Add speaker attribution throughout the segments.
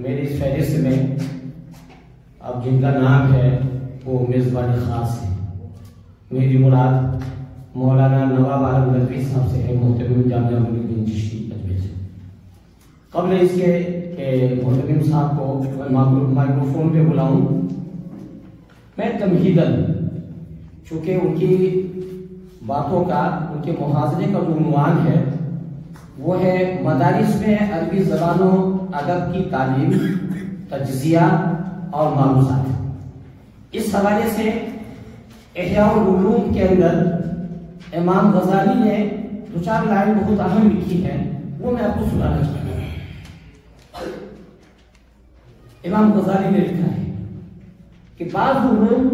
Speaker 1: میری اس فہرست میں اب جن کا نام ہے وہ میزبان خاص ہے. میری مراد مولانا نواب عالم ندوی صاحب سے ہے، محترم جامعہ معین الدین چشتی اجمیر سے. قبل اس کے کہ محترم صاحب کو مائکروفون پہ بلاؤں، میں تمہیداً چونکہ ان کی باتوں کا، ان کے محاضرے کا جو عنوان ہے وہ ہے مدارس میں عربی زبان و ادب کی تعلیم، تجزیہ اور معروضات. اس حوالے سے احیاء العلوم کے اندر امام غزالی نے دو چار لائن بہت اہم لکھی ہیں، وہ میں آپ کو سنانا چاہتا ہوں. امام غزالی نے لکھا ہے کہ بعض علوم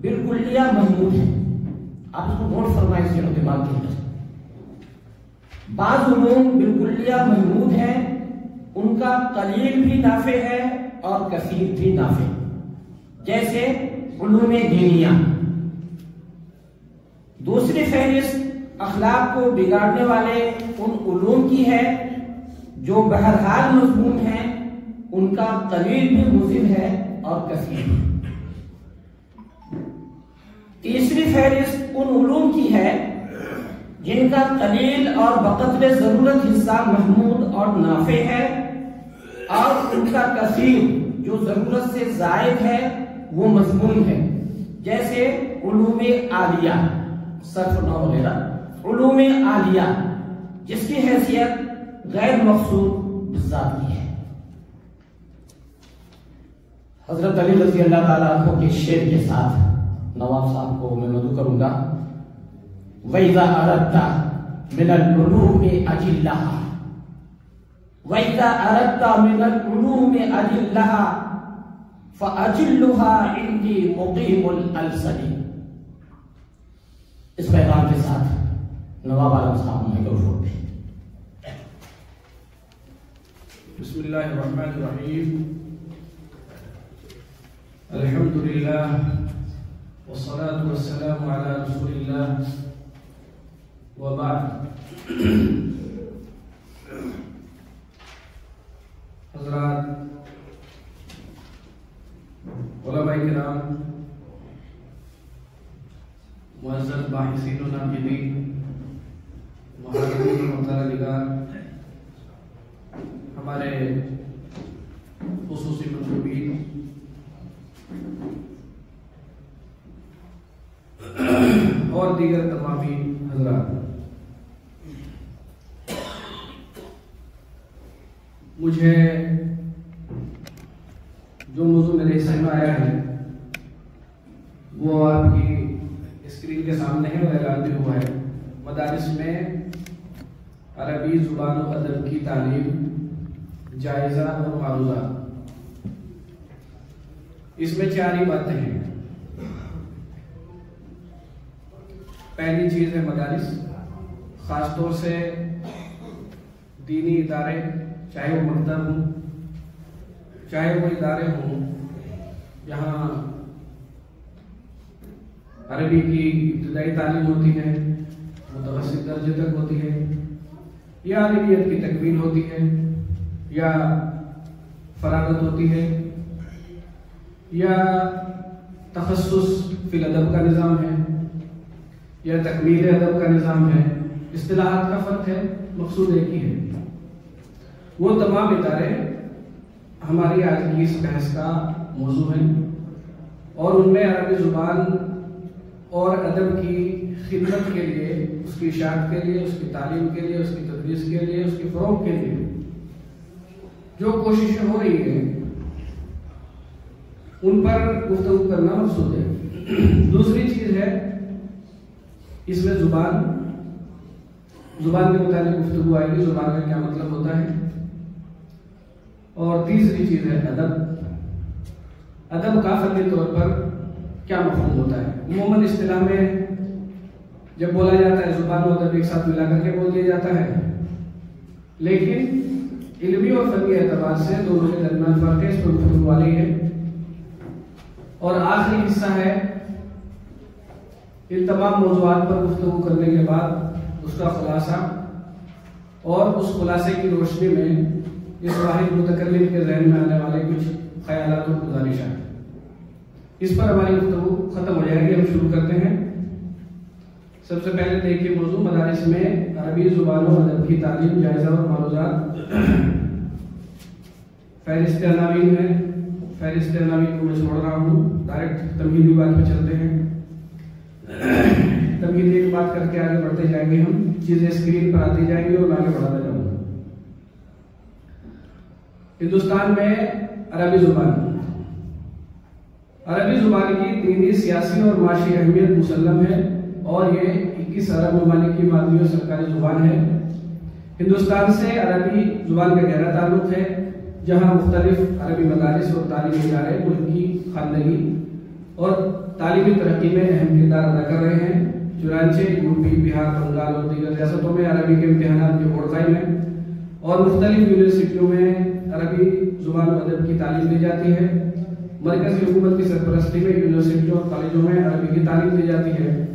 Speaker 1: بالکلیہ محمود ہیں. آپ اس کو غور فرمائیں اس کے دماغ کے اندر. بعض علوم بالکلیہ محمود ہیں، ان کا قلیل بھی نافع ہے اور کثیر بھی نافع، جیسے علوم دینیہ. دوسری فہرست اخلاق کو بگاڑنے والے ان علوم کی ہے جو بہرحال مضمون ہیں، ان کا قلیل بھی مضر ہے اور کثیر بھی. تیسری فہرست ان علوم کی ہے جن کا قلیل اور بقدر ضرورت حصہ محمود اور نافع ہے، اور ان کا کثیر جو ضرورت سے زائد ہے وہ مضمون ہے، جیسے علوم عالیہ، صرف نحو وغیرہ. علوم عالیہ جس کی حیثیت غیر مقصود بالذات کی ہے. حضرت علی رضی اللہ تعالیٰ عنہ کے شعر کے ساتھ نواب صاحب کو میں مدعو کروں گا. وَإِذَا أَرَدْتَ مِنَ الْعُلُومِ أَجِلَّهَا وَإِذَا أَرَدْتَ مِنَ الْعُلُومِ أَجِلَّهَا فَأَجِلُّهَا عِنْدِي مُقِيمُ الْأَلْسَنِ. اس پیغام کے ساتھ نواب عالم صاحب مائکروفون پہ.
Speaker 2: بسم اللہ الرحمن الرحیم. الحمدللہ والصلاة والسلام على رسول اللہ وبعد. حضرات علماء کرام، معزز باحثین و ناقدین، محاضرین و مطالعہ نگار، ہمارے خصوصی مندوبین، اور دیگر تمامی حضرات، مجھے جو موضوع میرے سامنے آیا ہے وہ آپ کی اسکرین کے سامنے ہے اور اعلان بھی ہوا ہے. مدارس میں عربی زبان و ادب کی تعلیم، جائزہ اور معروضات. اس میں چار ہی باتیں ہیں. پہلی چیز ہے مدارس، خاص طور سے دینی ادارے، چاہے وہ مکتب ہوں، چاہے وہ ادارے ہوں جہاں عربی کی ابتدائی تعلیم ہوتی ہے، متوسط درجے تک ہوتی ہے، یا عربیت کی تکمیل ہوتی ہے، یا فراغت ہوتی ہے، یا تخصص فی الادب کا نظام ہے، یا تکمیل ادب کا نظام ہے. اصطلاحات کا فرق ہے، مقصود ایک ہی ہے. وہ تمام ادارے ہماری آج کی اس بحث کا موضوع ہیں، اور ان میں عربی زبان اور ادب کی خدمت کے لیے، اس کی اشاعت کے لیے، اس کی تعلیم کے لیے، اس کی تدریس کے لیے، اس کی فروغ کے لیے جو کوششیں ہو رہی ہیں ان پر گفتگو کرنا مقصود ہے. دوسری چیز ہے اس میں زبان کے متعلق گفتگو آئے گی، زبان کا کیا مطلب ہوتا ہے. اور تیسری چیز ہے ادب کا فنی طور پر کیا مفہوم ہوتا ہے. عموماً اصطلاح میں جب بولا جاتا ہے زبان و ادب ایک ساتھ ملا کر کے بول دیا جاتا ہے، لیکن علمی اور فنی اعتبار سے دونوں کے درمیان فرق ہے. اس پر گفتگو والی ہے. اور آخری حصہ ہے ان تمام موضوعات پر گفتگو کرنے کے بعد اس کا خلاصہ، اور اس خلاصے کی روشنی میں اس واحد متکلم کے ذہن میں آنے والے کچھ خیالات اور گزارشات، اس پر ہماری گفتگو ختم ہو جائے گی۔ ہم شروع کرتے ہیں۔ سب سے پہلے دیکھیے موضوع مدارس میں عربی زبان و ادب کی تعلیم، جائزہ اور معروضات۔ فہرست عناوین ہے، فہرست عناوین کو میں چھوڑ رہا ہوں، ڈائریکٹ تمہیدی بات پہ چلتے ہیں۔ تمہیدی ایک بات کر کے آگے بڑھتے جائیں گے، ہم چیزیں اسکرین پر آتی جائیں گی اور میں آگے بڑھاتا جاؤں گا۔ ہندوستان میں عربی زبان کی دینی، سیاسی اور معاشی اہمیت مسلم ہے اور یہ 21 عرب ممالک کی مادری اور سرکاری زبان ہے۔ ہندوستان سے عربی زبان کا گہرا تعلق ہے، جہاں مختلف عربی مدارس اور تعلیمی ادارے ملک کی خواندگی اور تعلیمی ترقی میں اہم کردار ادا کر رہے ہیں۔ چنانچہ یوپی، بہار، بنگال اور دیگر ریاستوں میں عربی کے امتحانات کے بورڈ قائم ہیں اور مختلف یونیورسٹیوں میں عربی زبان و ادب کی تعلیم دی جاتی ہے۔ مرکزی حکومت کی سرپرستی میں یونیورسٹیوں اور کالجوں میں عربی کی تعلیم دی جاتی ہے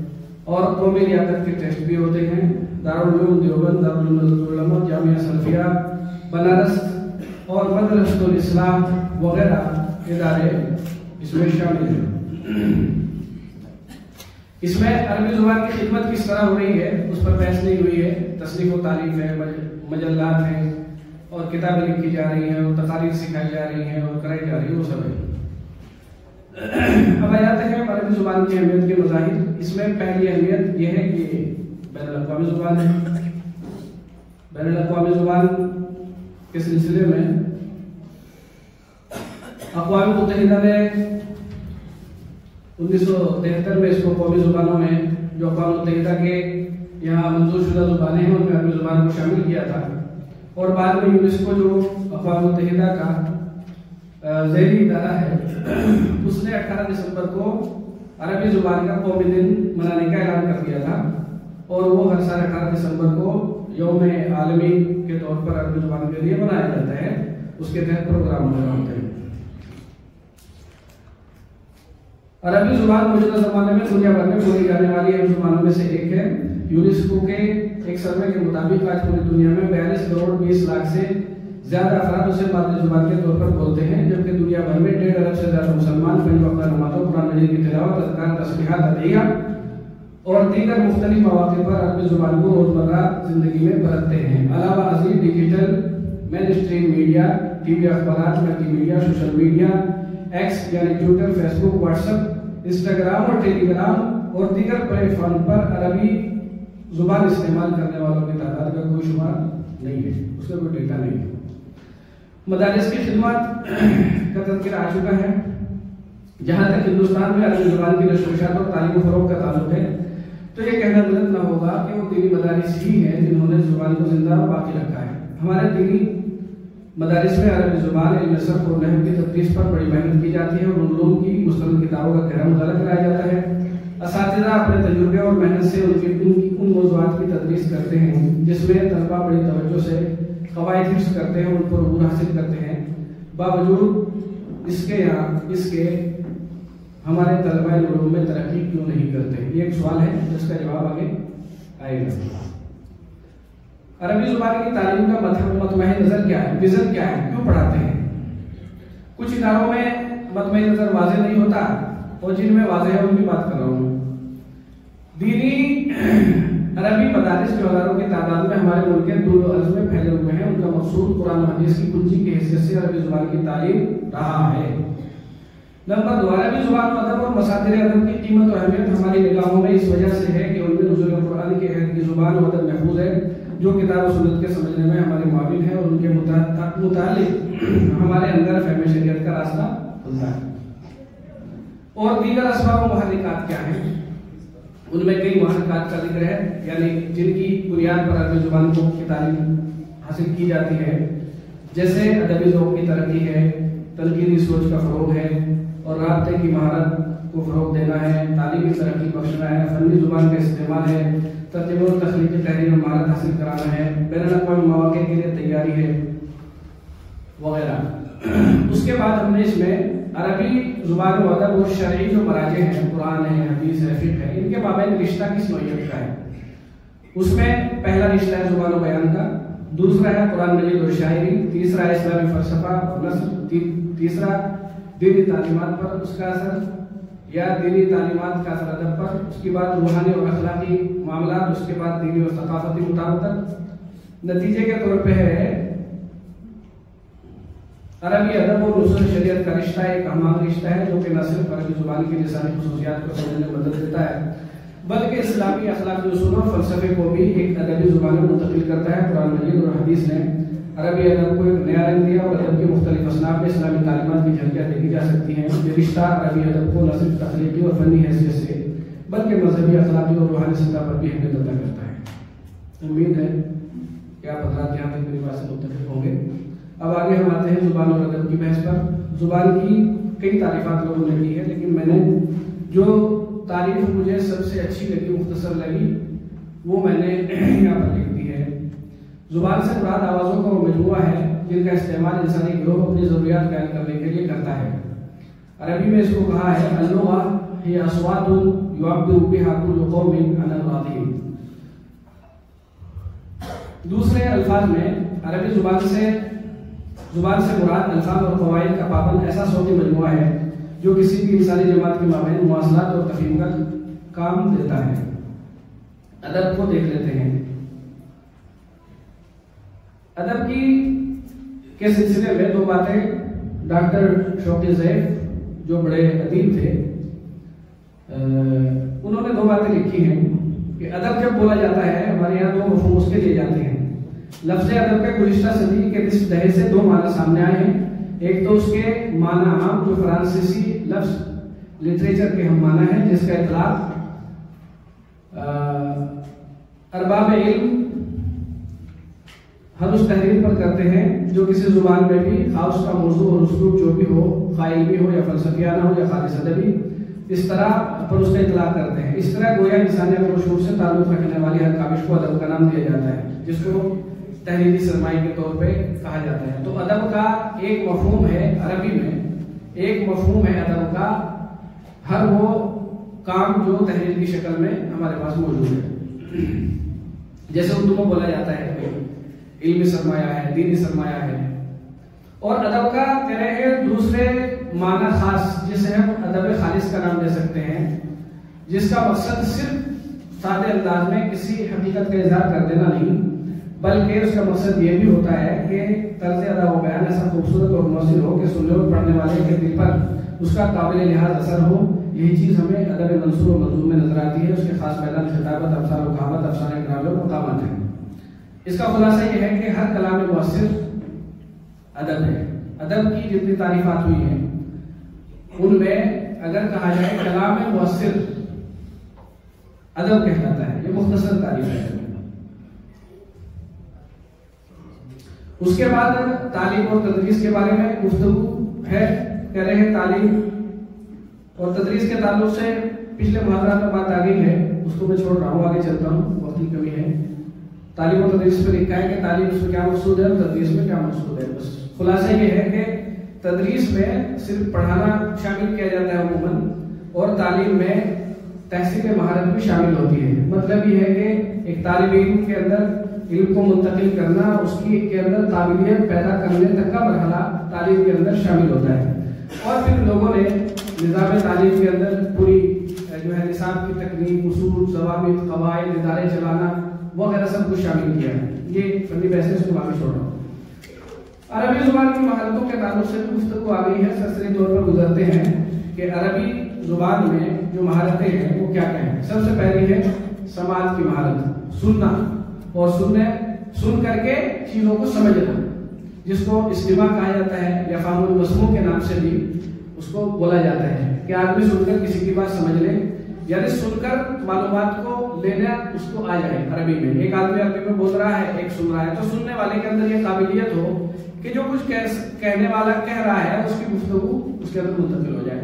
Speaker 2: اور قومی لیاقت کے ٹیسٹ بھی ہوتے ہیں۔ دارالعلوم دیوبند، دارالعلوم العلماء، جامعہ سلفیہ بنارس اور مدرسۃ الاسلام وغیرہ ادارے اس میں شامل ہیں۔ اس میں عربی زبان کی خدمت کس طرح ہو رہی ہے اس پر بحث نہیں ہوئی ہے۔ تصنیف و تالیف ہے، مجلات ہیں اور کتابیں لکھی جا رہی ہیں اور تقاریر سکھائی جا رہی ہیں اور کرائی جا رہی ہے، وہ سب ہے۔ اب آ جاتے ہیں عربی زبان کی اہمیت کے مظاہر۔ اس میں پہلی اہمیت یہ ہے کہ بین الاقوامی زبان ہے۔ بین الاقوامی زبان کے سلسلے میں اقوام متحدہ نے 1973 میں اس کو قومی زبانوں میں، جو اقوام متحدہ کے یہاں منظور شدہ زبانیں ہیں، ان میں عربی زبان کو شامل کیا تھا اور بعد میں یونیسکو جو اقوام متحدہ کا ذیلی ادارہ ہے، اس نے 18 دسمبر کو عربی زبان کا قومی دن منانے کا اعلان کر دیا تھا اور وہ ہر سال 18 دسمبر کو یوم عالمی کے طور پر عربی زبان کے لیے منایا جاتا ہے۔ اس کے تحت پروگرام ہوتے ہیں۔ عربی زبان موجودہ زمانے میں دنیا بھر میں بولی جانے والی اہم زبانوں میں سے ایک ہے۔ یونیسکو کے ایک سروے کے مطابق آج پوری دنیا میں 42 کروڑ 20 لاکھ سے زیادہ افراد اسے مادری زبان کے طور پر بولتے ہیں، جبکہ دنیا بھر میں 1.5 ارب سے زیادہ مسلمان 5 وقتہ نمازوں، قرآن مجید کی تلاوت، اذکار، تسبیحات، ادعیہ اور دیگر مختلف مواقع پر عربی زبان کو روزمرہ زندگی میں برتتے ہیں۔ علاوہ ازیں ڈیجیٹل مین اسٹریم میڈیا، ٹی وی اخبارات، multi media, social media, x یعنی ٹویٹر، فیس بک، واٹس ایپ، انسٹاگرام اور ٹیلی گرام اور دیگر پلیٹ فارم پر عربی زبان استعمال کرنے والوں کی تعداد کا کوئی شمار نہیں ہے، اس کا کوئی ڈیٹا نہیں ہے۔ مدارس کی خدمات کا تذکرہ آ چکا ہے۔ جہاں تک ہندوستان میں عربی زبان کی نشر و اشاعت اور تعلیم و فروغ کا تعلق ہے تو یہ کہنا غلط نہ ہوگا کہ وہ دینی مدارس ہی ہیں جنہوں نے زبان کو زندہ اور باقی رکھا ہے۔ ہمارے دینی مدارس میں عربی زبان، علم صرف اور نحو کی تدریس پر بڑی محنت کی جاتی ہے اور علوم کی مستند کتابوں کا گہرا مطالعہ کرایا جاتا ہے۔ اساتذہ اپنے تجربے اور محنت سے ان موضوعات کی تدریس کرتے ہیں جس میں طلبہ بڑی توجہ سے قواعد حفظ کرتے ہیں، ان پر عبور حاصل کرتے ہیں۔ باوجود اس کے ہمارے طلبہ علوم میں ترقی کیوں نہیں کرتے؟ یہ ایک سوال ہے جس کا جواب آگے آئے گا۔ عربی زبان کی تعلیم کا مطمع نظر کیا ہے، ویژن کیا ہے، کیوں پڑھاتے ہیں؟ کچھ اداروں میں مطمع نظر واضح نہیں ہوتا اور جن میں واضح ہے ان کی بات کر رہا ہوں۔ دینی عربی مدارس جو ہزاروں کی تعداد میں ہمارے ملک کے دور و عرض میں پھیلے ہوئے ہیں، ان کا مقصود قرآن و حدیث کی کنجی کی حیثیت سے عربی زبان کی تعلیم رہا ہے۔ نمبر 2، عربی زبان و ادب اور مصادر ادب کی قیمت و اہمیت ہماری نگاہوں میں اس وجہ سے ہے کہ ان میں نزول قرآن کے عہد کی زبان و ادب محفوظ ہے، جو کتاب و سنت کے سمجھنے میں ہمارے معاون ہے اور ان کے متعلق ہمارے اندر فہم شریعت کا راستہ کھلتا ہے۔ اور دیگر اسباب و محرکات کیا ہیں؟ ان میں کئی محرکات کا ذکر ہے، یعنی جن کی بنیاد پر عربی زبان کی تعلیم حاصل کی جاتی ہے، جیسے ادبی ذوق کی ترقی ہے، تنقیدی سوچ کا فروغ ہے اور رابطے کی مہارت کو فروغ دینا ہے، تعلیمی ترقی بخشنا ہے، فنی زبان کا استعمال ہے، ترجمہ اور تخلیقی تحریر میں مہارت حاصل کرانا ہے، بین الاقوامی مواقع کے لیے تیاری ہے وغیرہ۔ اس کے بعد ہم نے اس میں عربی زبان و ادب اور شرعی جو مراجع ہیں، قرآن ہے، حدیث ہے، فقہ ہے، ان کے مابین رشتہ کس نوعیت کا ہے؟ اس میں پہلا رشتہ ہے زبان و بیان کا، دوسرا ہے قرآن مجید اور شاعری، تیسرا ہے اسلامی فلسفہ اور نثر، تیسرا دینی تعلیمات پر اس کا اثر یا دینی تعلیمات کا اثر ادب پر، اس کے بعد روحانی اور اخلاقی معاملات، اس کے بعد دینی اور ثقافتی مطابقت۔ نتیجے کے طور پہ ہے عربی ادب اور اصول شریعت کا رشتہ ایک ہمانگ رشتہ ہے جو کہ نہ صرف عربی زبان کی لسانی خصوصیات کو سمجھنے میں مدد دیتا ہے بلکہ اسلامی اخلاقی اصول اور فلسفے کو بھی ایک ادبی زبان میں منتقل کرتا ہے۔ قرآن مجید اور حدیث نے عربی ادب کو ایک نیا رنگ دیا اور ادب کی مختلف اصناف میں اسلامی تعلیمات کی جھلکیاں دیکھی جا سکتی ہیں۔ یہ رشتہ عربی ادب کو نہ صرف تخلیقی اور فنی حیثیت سے بلکہ مذہبی، اخلاقی اور روحانی سطح پر بھی اہمیت عطا کرتا ہے۔ امید ہے کہ آپ حضرات یہاں تک میری بات سے متفق ہوں گے۔ اب آگے ہم آتے ہیں زبان اور ادب کی بحث پر۔ زبان کی کئی تعریفات لوگوں نے کی ہے، لیکن میں نے جو تعریف مجھے سب سے اچھی لگی، مختصر لگی، وہ میں نے یہاں پر لکھ دی ہے۔ زبان سے مراد آوازوں کا وہ مجموعہ ہے جن کا استعمال انسانی گروہ اپنی ضروریات بیان کرنے کے لیے کرتا ہے۔ عربی میں اس کو کہا ہے اللغہ ہی اصوات یعبر بها كل قوم عن اغراضهم۔ دوسرے الفاظ میں عربی زبان سے مراد الفاظ اور قواعد کا پابند ایسا صوتی مجموعہ ہے جو کسی بھی انسانی جماعت کے مابین مواصلات اور تفہیم کا کام دیتا ہے۔ ادب کو دیکھ لیتے ہیں۔ ادب کے سلسلے میں دو باتیں ڈاکٹر شوقی ضیف جو بڑے ادیب تھے انہوں نے دو باتیں لکھی ہیں کہ ادب جب بولا جاتا ہے ہمارے یہاں دو مفہوم اس کے لیے جاتے ہیں۔ لفظ ادب کے گزشتہ صدی کے نصف دہے سے دو معنی سامنے آئے ہیں۔ ایک تو اس کے معنی عام جو فرانسیسی لفظ لٹریچر کے ہم معنی ہے جس کا اطلاق ارباب علم ہر اس تحریر پر کرتے ہیں جو کسی زبان میں بھی خواہ اس کا موضوع اور اسلوب جو بھی ہو، خیالی ہو یا فلسفیانہ ہو یا خالص ادبی، اس طرح پر اس کا اطلاق کرتے ہیں۔ اس طرح گویا انسانیت اور شعور سے تعلق رکھنے والی ہر کاوش کو ادب کا نام دیا جاتا ہے جس کو تحریری سرمایہ کے طور پہ کہا جاتا ہے۔ تو ادب کا ایک مفہوم ہے عربی میں، ایک مفہوم ہے ادب کا ہر وہ کام جو تحریر کی شکل میں ہمارے پاس موجود ہے۔ جیسے اردو میں بولا جاتا ہے کہ علمی سرمایہ ہے، دینی سرمایہ ہے، اور ادب کا کہہ رہے ہیں دوسرے معنی خاص جسے ہم ادب خالص کا نام دے سکتے ہیں، جس کا مقصد صرف سادے انداز میں کسی حقیقت کا اظہار کر دینا نہیں بلکہ اس کا مقصد یہ بھی ہوتا ہے کہ طرز ادا و بیان ایسا خوبصورت اور مؤثر ہو کہ سننے اور پڑھنے والے کے دل پر اس کا قابل لحاظ اثر ہو۔ یہی چیز ہمیں ادب منصور و منظوم میں نظر آتی ہے۔ اس کے خاص میدان خطابت، افسانہ و کہاوت، افسانہ ڈرامے اور مقامات ہیں۔ اس کا خلاصہ یہ ہے کہ ہر کلام مؤثر ادب ہے۔ ادب کی جتنی تعریفات ہوئی ہیں ان میں اگر کہا جائے کلام مؤثر ادب کہلاتا ہے، یہ مختصر تعریف ہے۔ اس کے بعد تعلیم اور تدریس کے بارے میں گفتگو ہے۔ کہہ رہے ہیں تعلیم اور تدریس کے تعلق سے پچھلے محاضرات میں بات آ گئی ہے، اس کو میں چھوڑ رہا ہوں، آگے چلتا ہوں، وقت کی کمی ہے۔ تعلیم اور تدریس پہ لکھا ہے کہ تعلیم اس میں کیا مقصود ہے اور تدریس میں کیا مقصود ہے۔ بس خلاصہ یہ ہے کہ تدریس میں صرف پڑھانا شامل کیا جاتا ہے عموماً، اور تعلیم میں تحصیل مہارت بھی شامل ہوتی ہے۔ مطلب یہ ہے کہ ایک طالب علم کے اندر علم کو منتقل کرنا، اس کی کے اندر قابلیت پیدا کرنے تک کا مرحلہ تعلیم کے اندر شامل ہوتا ہے۔ اور پھر لوگوں نے نظام تعلیم کے اندر پوری جو ہے نصاب کی تکنیک، اصول، ضوابط، قواعد، ادارے چلانا وغیرہ سب کچھ شامل کیا ہے۔ یہ فنی بحثیں اس کو آگے چھوڑ رہا ہوں۔ عربی زبان کی مہارتوں کے تعلق سے بھی گفتگو آ گئی ہے۔ سرسری طور پر گزرتے ہیں کہ عربی زبان میں جو مہارتیں ہیں وہ کیا کیا ہیں۔ سب سے پہلی ہے سماعت کی مہارت، سننا، اور سن کر کے چیزوں کو سمجھنا، جس کو استماع کہا جاتا ہے یا فہم المسموع کے نام سے بھی اس کو بولا جاتا ہے کہ آدمی سن کر کسی کی بات سمجھ لے، یعنی سن کر معلومات کو لینا اس کو آ جائے۔ عربی میں ایک آدمی عربی میں بول رہا ہے، ایک سن رہا ہے، تو سننے والے کے اندر یہ قابلیت ہو کہ جو کچھ کہنے والا کہہ رہا ہے اس کی گفتگو اس کے اندر منتقل ہو جائے،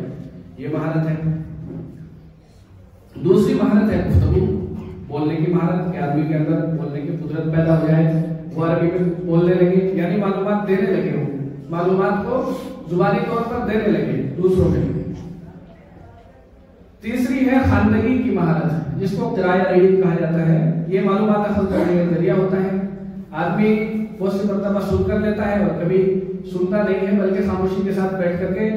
Speaker 2: یہ مہارت ہے۔ دوسری مہارت ہے گفتگو، بولنے کی مہارت، کہ آدمی کے اندر بولنے کی قدرت پیدا ہو جائے، وہ عربی میں بولنے لگے، یعنی معلومات دینے لگے ہوں، معلومات کو زبانی طور پر دینے لگے دوسروں کے لیے۔ تیسری ہے خواندگی کی مہارت، جس کو قراءہ ریڈنگ کہا جاتا ہے۔ یہ معلومات اخذ کرنے کا ذریعہ ہوتا ہے۔ آدمی بہت سی مرتبہ سن کر لیتا ہے اور کبھی سنتا نہیں ہے، بلکہ خاموشی کے ساتھ بیٹھ کر کے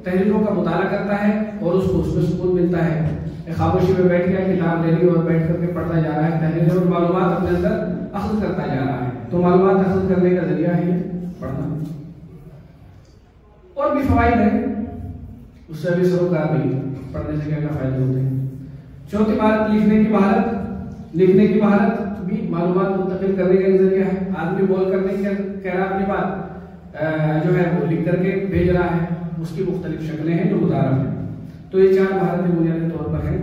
Speaker 2: تحریروں کا مطالعہ کرتا ہے اور اس کو اس میں سکون ملتا ہے۔ خاموشی میں بیٹھ گیا، کتاب لے لی اور بیٹھ کر کے پڑھتا جا رہا ہے، تحریریں اور معلومات اپنے اندر اخذ کرتا جا رہا ہے۔ تو معلومات اخذ کرنے کا ذریعہ ہے پڑھنا۔ اور بھی فوائد ہیں، اس سے بھی سروکار بھی، پڑھنے سے کیا فائدے ہوتے ہیں۔ چوتھی بات، لکھنے کی مہارت۔ لکھنے کی مہارت بھی معلومات منتقل کرنے کا ایک ذریعہ ہے۔ آدمی بول کر نہیں کہہ رہا اپنی بات، جو ہے وہ لکھ کر کے بھیج رہا ہے، اس کی مختلف شکلیں ہیں جو متعارف ہیں۔ تو یہ 4 مہارتیں بنیادی طور پر ہیں۔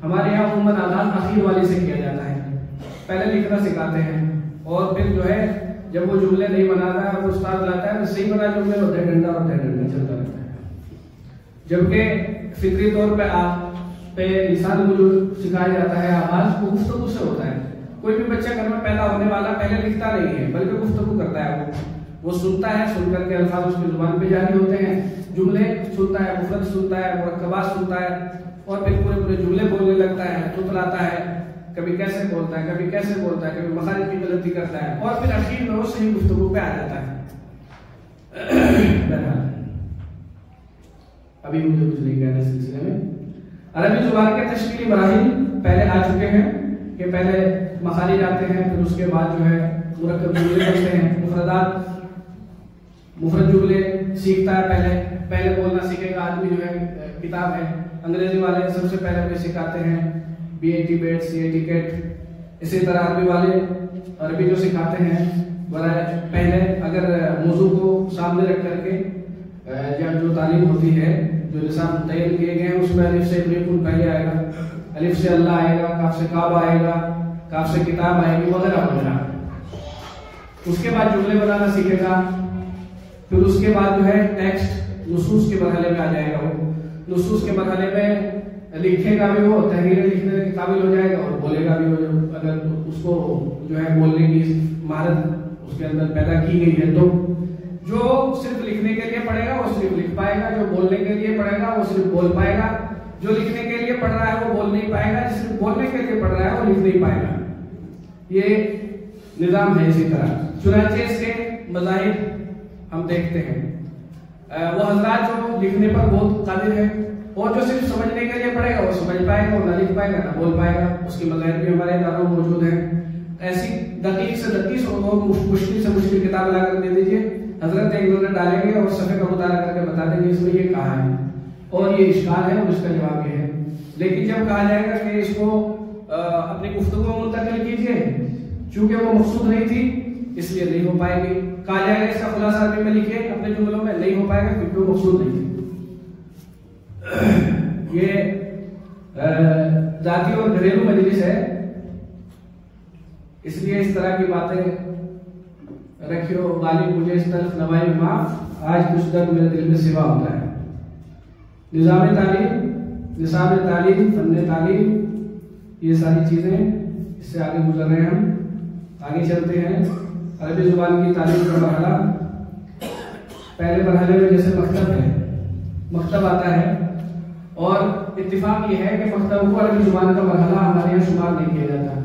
Speaker 2: ہمارے یہاں عموماً آغاز آخر والی سے کیا جاتا ہے، پہلے لکھنا سکھاتے ہیں اور پھر جو ہے جب وہ جملے نہیں بناتا ہے وہ استاد لاتا ہے، صحیح بنا جملے ہوتے ہیں، ڈنڈا ہوتا ہے، ڈنڈا چلتا رہتا ہے۔ جبکہ فطری طور پہ لسان کو جو سکھایا جاتا ہے آغاز وہ گفتگو سے ہوتا ہے۔ کوئی بھی بچہ گھر میں پیدا ہونے والا پہلے لکھتا نہیں ہے بلکہ گفتگو کرتا ہے، وہ سنتا ہے، سن کر کے الفاظ اس کی زبان پہ جاری ہوتے ہیں، جملے سنتا ہے، مفرد سنتا ہے، مرکبات سنتا ہے اور پھر پورے جملے بولنے لگتا ہے، تتلاتا ہے، کبھی کیسے بولتا ہے، کبھی کیسے بولتا ہے، کبھی مخارج کی غلطی کرتا ہے اور پھر اخیر میں وہ صحیح گفتگو پہ آ جاتا ہے۔ ابھی مجھے کچھ نہیں کہنا اس سلسلے میں۔ عربی زبان کے تشکیلی مراحل پہلے آ چکے ہیں کہ پہلے مخارج آتے ہیں، پھر اس کے بعد جو ہے مرکب جملے بنتے ہیں، مفرد جملے سیکھتا ہے، پہلے بولنا سیکھے گا آدمی، جو ہے کتاب ہے، انگریزی والے سب سے پہلے ہمیں سکھاتے ہیں BAT بیٹ، CAT کیٹ۔ اسی طرح عربی والے عربی جو سکھاتے ہیں پہلے اگر موضوع کو سامنے رکھ کر کے جو تعلیم ہوتی ہے، جو نصاب متعین کیے گئے ہیں، اس میں الف سے ابن پہلے آئے گا، الف سے اللہ آئے گا، کاف سے کعبہ آئے گا، کاف سے کتاب آئے گی وغیرہ وغیرہ۔ اس کے بعد جملے بنانا سیکھے گا، پھر اس کے بعد جو ہے ٹیکسٹ نصوص کے مرحلے میں آ جائے گا، وہ نصوص کے مرحلے میں لکھے گا بھی، وہ تحریریں لکھنے کے قابل ہو جائے گا اور بولے گا بھی، اگر اس کو جو ہے بولنے کی مہارت اس کے اندر پیدا کی گئی ہے تو جو صرف لکھنے کے لیے پڑھے گا وہ صرف لکھ پائے گا، جو بولنے کے لیے پڑھے گا وہ صرف بول پائے گا، جو لکھنے کے لیے پڑھ رہا ہے وہ بول نہیں پائے گا، صرف بولنے کے لیے پڑھ رہا ہے وہ لکھ نہیں پائے گا۔ یہ نظام ہے اسی طرح۔ چنانچہ اس کے مظاہر ہم دیکھتے ہیں، وہ حضرات جو لکھنے پر بہت قادر ہے اور جو صرف سمجھنے کے لیے پڑھے گا وہ سمجھ پائے گا اور نہ لکھ پائے گا نہ بول پائے گا، اس کے مظاہر بھی ہمارے اداروں میں موجود ہیں۔ ایسی دقیق سے دقیق اور مشکل سے مشکل کتاب لا کر دے دیجیے، حضرت ایک نظر ڈالیں گے اور صفحے کا مطالعہ کر کے بتا دیں گے اس میں یہ کہا ہے اور یہ اشکال ہے اور اس کا جواب یہ ہے۔ لیکن جب کہا جائے گا کہ اس کو اپنی گفتگو میں منتقل کیجیے، چونکہ وہ مقصود نہیں تھی اس لیے نہیں ہو پائے گی۔ کہا جائے گا اس کا خلاصہ عربی میں لکھیے اپنے جملوں میں، نہیں ہو پائے گا کیونکہ وہ مقصود نہیں تھی۔ یہ ذاتی اور گھریلو مجلس ہے، اس لیے اس طرح کی باتیں رکھیو غالب مجھے اس طرف نوائی معاف، آج کچھ درد میرے دل میں سوا ہوتا ہے۔ نظام تعلیم، نصاب تعلیم، فن تعلیم، یہ ساری چیزیں اس سے آگے گزر رہے ہیں۔ ہم آگے چلتے ہیں۔ عربی زبان کی تعلیم کا مرحلہ، پہلے مرحلے میں جیسے مکتب ہے، مکتب آتا ہے اور اتفاق یہ ہے کہ مکتب کو عربی زبان کا مرحلہ ہمارے یہاں شمار نہیں کیا جاتا۔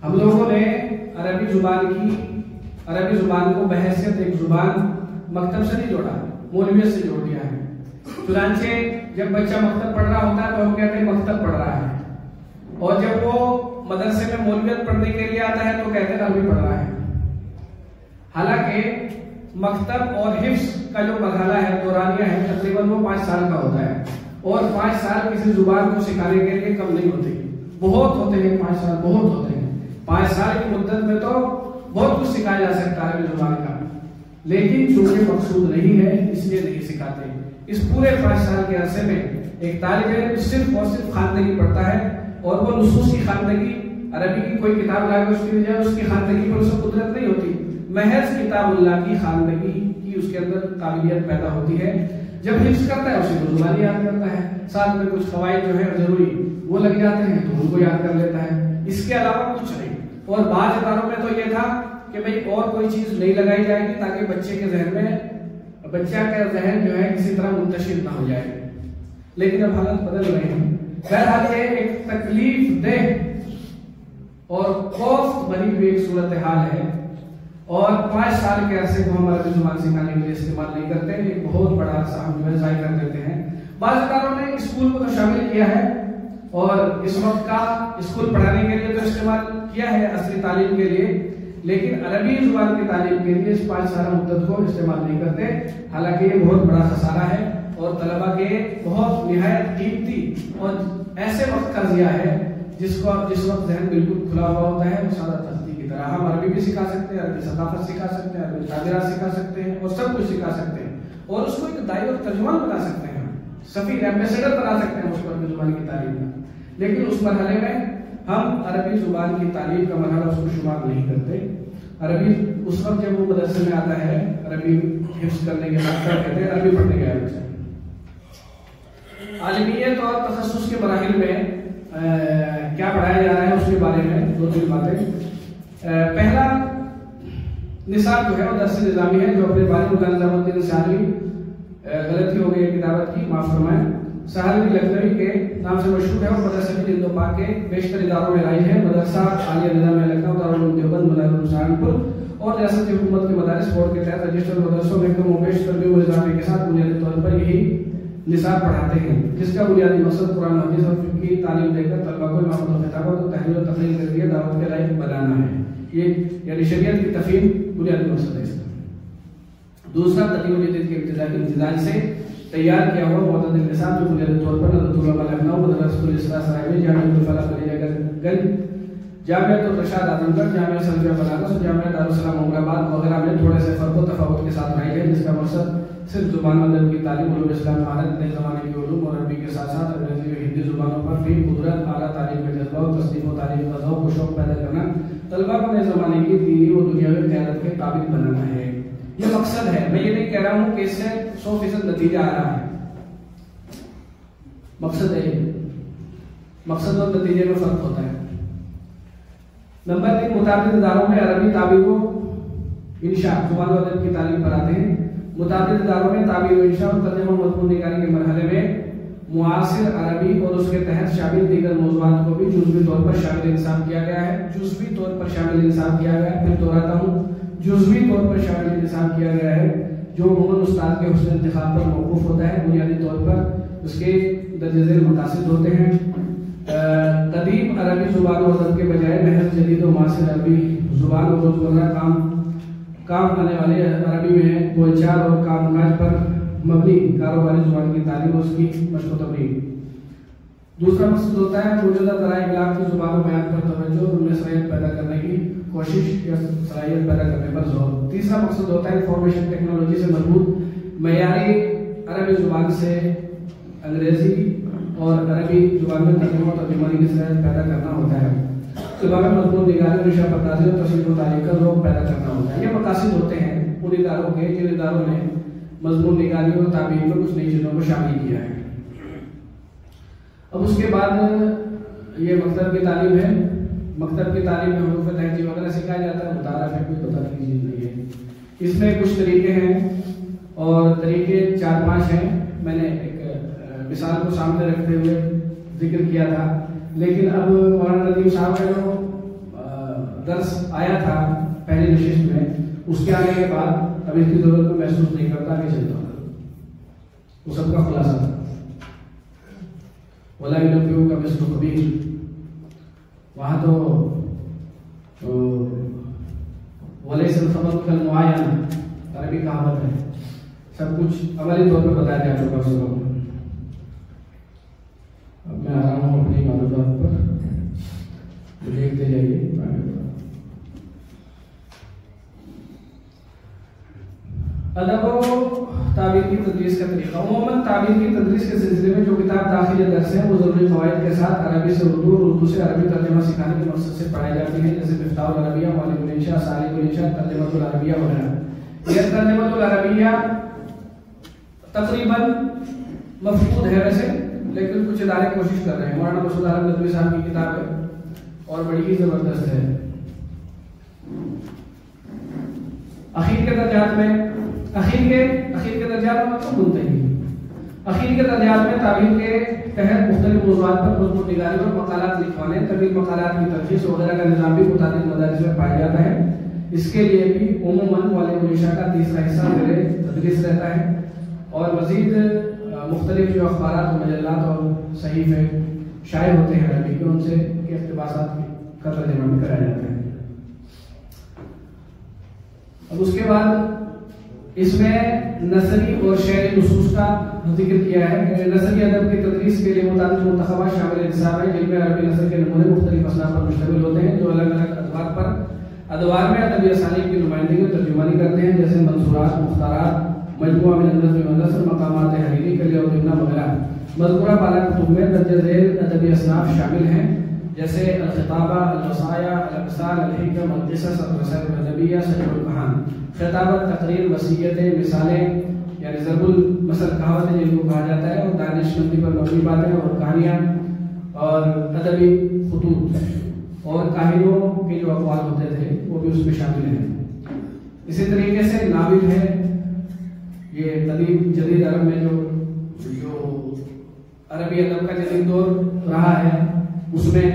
Speaker 2: ہم لوگوں نے عربی زبان کو بحیثیت ایک زبان مکتب سے نہیں جوڑا، مولویت سے جوڑ دیا ہے۔ چنانچہ جب بچہ مکتب پڑھ رہا ہوتا ہے تو ہم کہتے ہیں مکتب پڑھ رہا ہے، اور جب وہ مدرسے میں مولویت پڑھنے کے لیے آتا ہے تو کہتے ہیں عربی پڑھ رہا ہے۔ حالانکہ مکتب اور حفظ کا جو مرحلہ ہے، دورانیہ ہے، تقریباً وہ 5 سال کا ہوتا ہے، اور 5 سال کسی زبان کو سکھانے کے لیے کم نہیں ہوتے، بہت ہوتے ہیں 5 سال، بہت ہوتے ہیں۔ 5 سال کی مدت میں تو بہت کچھ سکھایا جا سکتا ہے عربی زبان کا، لیکن چونکہ مقصود نہیں ہے اس لیے نہیں سکھاتے۔ اس پورے 5 سال کے عرصے میں ایک طالب علم صرف اور صرف خواندگی پڑھتا ہے، اور وہ نصوص کی خواندگی، عربی کی کوئی کتاب لا کر اس کی بجائے اس کی خواندگی پر اسے قدرت نہیں ہوتی، محض کتاب اللہ کی خواندگی کی اس کے اندر قابلیت پیدا ہوتی ہے۔ جب حفظ کرتا ہے اسے زبان یاد کرتا ہے، ساتھ میں کچھ فوائد جو ہے ضروری وہ لگ جاتے ہیں تو ان کو یاد کر لیتا ہے، اس کے علاوہ کچھ نہیں۔ اور بعض اداروں میں تو یہ تھا کہ بھئی اور کوئی چیز نہیں لگائی جائے گی تاکہ بچے کے ذہن میں، بچہ کا ذہن جو ہے کسی طرح منتشر نہ ہو جائے، لیکن اب حالت بدل رہے ہیں۔ بہرحال یہ ایک تکلیف دہ اور خوف بھری ہوئی ایک صورتحال ہے۔ اور 5 سال کے عرصے کو ہم عربی زبان سکھانے کے لیے استعمال نہیں کرتے، ایک بہت بڑا عرصہ ہم جو ہے ضائع کر دیتے ہیں۔ بعض اداروں نے اسکول کو تو شامل کیا ہے اور اس وقت کا اسکول پڑھانے کے لیے تو استعمال کیا ہے عصری تعلیم کے لیے، لیکن عربی زبان کی تعلیم کے لیے اس 5 سالہ مدت کو استعمال نہیں کرتے، حالانکہ یہ بہت بڑا خسارہ ہے اور طلبہ کے بہت نہایت قیمتی اور ایسے وقت کا ضیاع ہے جس وقت ذہن بالکل کھلا ہوا ہوتا ہے، وہ سادہ تختی کی طرح ہم عربی بھی سکھا سکتے ہیں، عربی ثقافت سکھا سکتے ہیں، عربی تعبیرات سکھا سکتے ہیں اور سب کچھ سکھا سکتے ہیں اور اس کو ایک داعی اور ترجمان بنا سکتے ہیں، سفیر ایمبیسڈر بنا سکتے ہیں اس کو عربی زبان کی تعلیم کا، لیکن اس مرحلے میں ہم عربی زبان کی تعلیم کا مرحلہ اس کو شمار نہیں کرتے۔ عربی اس وقت جب وہ مدرسے میں آتا ہے، عربی حفظ کرنے کے بعد کیا کہتے ہیں، عربی پڑھنے گیا بچہ۔ عالمیت اور تخصص کے مراحل میں کیا پڑھایا جا رہا ہے اس کے بارے میں 2-3 باتیں۔ پہلا نصاب جو ہے وہ درس نظامی ہے، جو اپنے باری مولانا نظام الدین سہلوی، غلطی ہو گئی کتابت کی، معاف فرمائیں، سہلوی لکھنوی کے نام سے مشہور ہے اور مدرسہ ہند و پاک کے بیشتر اداروں میں رائج ہے، مدرسہ عالیہ نظامیہ لکھنؤ، دارالعلوم دیوبند، مدارس سہارنپور اور ریاست حکومت کے مدارس بورڈ کے تحت رجسٹرڈ مدرسوں میں کم و بیش تربیت و اضافے کے ساتھ بنیادی طور پر یہی نصاب پڑھاتے ہیں، جس کا بنیادی مقصد قرآن حدیث اور فقہ کی تعلیم دے کر طلبہ کو امامت و خطابت و تحریر و تقریر کے لیے دعوت کے لائق بنانا ہے۔ یہ یعنی شریعت کی تفہیم بنیادی مقصد ہے اس کا۔ دوسرا تقریر جدید کے ابتداء کے امتزاج سے تیار کیا ہوا معتدل نصاب، جو بنیادی طور پر حضرت علماء لکھنؤ، مدرسۃ الاصلاح سرائے، جامعۃ الفلاح خدیجہ گنج، جامعۃ الرشاد اعظم گڑھ، جامعہ سلفیہ بنارس، جامعہ دارالسلام عمر آباد وغیرہ میں تھوڑے سے فرق و تفاوت کے ساتھ رائج ہے، جس کا مقصد صرف زبان ادب کی تعلیم، علوم اسلام، مہارت، نئے زمانے کے علوم اور عربی کے ساتھ ساتھ انگریزی اور ہندی زبانوں پر بھی قدرت، اعلیٰ تعلیم کا جذبہ اور تصنیف و تعلیم کا ذوق و شوق پیدا کرنا، طلبہ کو نئے زمانے کی دینی و دنیاوی قیادت کے قابل بنانا ہے۔ یہ مقصد ہے، میں یہ نہیں کہہ رہا ہوں کہ اس سے 100% نتیجہ آ رہا ہے، مقصد ہے، مقصد اور نتیجے میں فرق ہوتا ہے۔ نمبر 3، متعدد اداروں میں عربی تعبیر و انشاء زبان و ادب کی تعلیم پڑھاتے ہیں۔ متعدد اداروں میں تعبیر و انشاء اور ترجمہ و مضمون نگاری کے مرحلے میں معاصر عربی اور اس کے تحت شامل دیگر موضوعات کو بھی جزوی طور پر شامل انصاف کیا گیا ہے، جزوی طور پر شامل انصاف کیا گیا ہے، پھر دہراتا ہوں، جزوی طور پر شامل انصاف کیا گیا ہے، جو عموماً استاد کے حسن انتخاب پر موقوف ہوتا ہے، بنیادی طور پر اس کے درجہ ذیل مقاصد ہوتے ہیں۔ قدیم عربی زبان و ادب کے بجائے محض جدید و معاصر عربی زبان و روزمرہ کام آنے والے عربی میں بول چال اور کام کاج پر مبنی کاروباری زبان کی تعلیم اور اس کی مشق و تمرین۔ دوسرا مقصد ہوتا ہے موجودہ ذرائع ابلاغ کی زبان و بیان پر توجہ اور ان میں صلاحیت پیدا کرنے کی کوشش یا صلاحیت پیدا کرنے پر زور۔ تیسرا مقصد ہوتا ہے انفارمیشن ٹیکنالوجی سے مربوط معیاری عربی زبان سے انگریزی اور عربی زبان میں ترجمہ اور ترجمانی کی صلاحیت پیدا کرنا ہوتا ہے۔ طلباء میں مضمون نگاری، نشہ پردازی اور تصحیح و تعلیم کا ذوق پیدا کرنا ہوتا ہے۔ یہ مقاصد ہوتے ہیں ان اداروں کے جن اداروں نے مضمون نگاری اور تعبیر میں کچھ نئی چیزوں کو شامل کیا ہے۔ اب اس کے بعد یہ مکتب کی تعلیم ہے۔ مکتب کی تعلیم میں حروف تہجی وغیرہ سکھایا جاتا ہے، مطالعہ ہے، کوئی پتہ نہیں چیز نہیں ہے۔ اس میں کچھ طریقے ہیں اور طریقے 4-5 ہیں، میں نے ایک مثال کو سامنے رکھتے ہوئے ذکر کیا تھا، لیکن اب مولانا ندیم صاحب کا جو درس آیا تھا پہلی نشست میں، اس کے آنے کے بعد اب اس کی ضرورت کو محسوس نہیں کرتا کہ چلتا وہ سب کا خلاصہ تھا۔ وَلَا يُنَبِّئُكَ مِثْلُ خَبِيرٍ، وہاں تو وَلَيْسَ الْخَبَرُ كَالْمُعَايَنَةِ عربی کہاوت ہے، سب کچھ عملی طور پر بتایا جا چکا ہے۔ اب میں آ رہا ہوں اپنی معلومات پر، دیکھتے جائیے۔ ادب و تعبیر کی تدریس کا طریقہ۔ عموماً تعبیر کی تدریس کے سلسلے میں جو کتاب داخلی درس ہے وہ ضروری فوائد کے ساتھ عربی سے اردو اور اردو سے عربی ترجمہ سکھانے کے مقصد سے پڑھائی جاتی ہے، جیسے مفتاح العربیہ، معلم الانشاء، سالک الانشاء، ترجمۃ العربیہ وغیرہ۔ یہ ترجمۃ العربیہ تقریباً مفقود ہے ویسے، لیکن کچھ ادارے کوشش کر رہے ہیں۔ مولانا مسعود عالم ندوی صاحب کی کتاب ہے اور بڑی ہی زبردست ہے۔ اخیر کے درجات میں مطلب منتہی اخیر کے درجات میں تعلیم کے تحت مختلف موضوعات پر مضمون نگاری اور مقالات لکھوانے، طویل مقالات کی تلخیص وغیرہ کا نظام بھی متعدد مدارس میں پایا جاتا ہے۔ اس کے لیے بھی عموماً معلم العشاء کا تیسرا حصہ میرے تدریس رہتا ہے، اور مزید مختلف جو اخبارات و مجلات اور صحیفے شائع ہوتے ہیں عربی کے، ان سے اقتباسات کا ترجمہ بھی کرایا جاتا ہے۔ اب اس کے بعد اس میں نثری اور شعری نصوص کا ذکر کیا ہے۔ نثری ادب کی تدریس کے لیے متعدد منتخبات شامل نصاب ہیں، جن میں عربی نثر کے نمونے مختلف اصناف پر مشتمل ہوتے ہیں، جو الگ الگ ادوار میں ادبی اسالیب کی نمائندگی اور ترجمانی کرتے ہیں، جیسے منصورات، مختارات، مجموعہ من النظم والنثر، مقامات حریری، کلیہ و دمنہ وغیرہ۔ مذکورہ بالا کتب میں درج ذیل ادبی اصناف شامل ہیں، جیسے الخطابہ، الوصایا، الامثال، الحکم، القصص، الرسائل الادبیہ، شجر الکہان۔ خطابت، تقریر، وصیتیں، مثالیں یعنی ضرب المثل کہاوتیں جن کو کہا جاتا ہے، اور دانش مندی پر مبنی باتیں اور کہانیاں، اور ادبی خطوط اور کاہنوں کے جو اقوال ہوتے تھے وہ بھی اس میں شامل ہیں۔ اسی طریقے سے ناول ہے، یہ قدیم جدید عرب میں جو عربی ادب کا جدید دور رہا ہے اس میں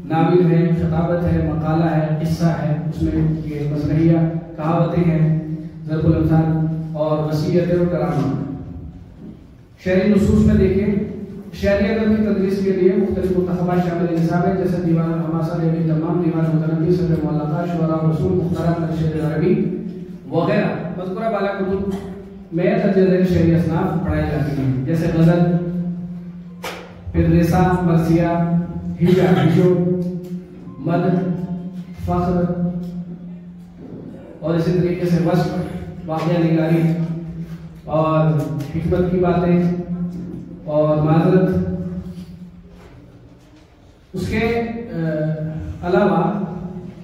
Speaker 2: ناول ہے، خطابت ہے، مقالہ ہے، قصہ ہے، اس میں یہ مسرحیہ، کہاوتیں ہیں، ضرب الامثال اور وصیتیں اور ڈرامہ۔ شعری نصوص میں دیکھیں، شعری ادب کی تدریس کے لیے مختلف منتخبات شامل نصاب ہیں، جیسے دیوان الحماسہ، ریب تمام، دیوان متنبی، صدر معلقات، شعراء رسول، مختارات شعر عربی وغیرہ۔ مذکورہ بالا کتب میں درج ذیل شعری اصناف پڑھائی جاتی ہیں، جیسے غزل، پھر رسا، مرثیہ، ہجا، ہجو، مد، فخر، اور اسی طریقے سے وصف، واقعہ نگاری اور حکمت کی باتیں اور معذرت۔ اس کے علاوہ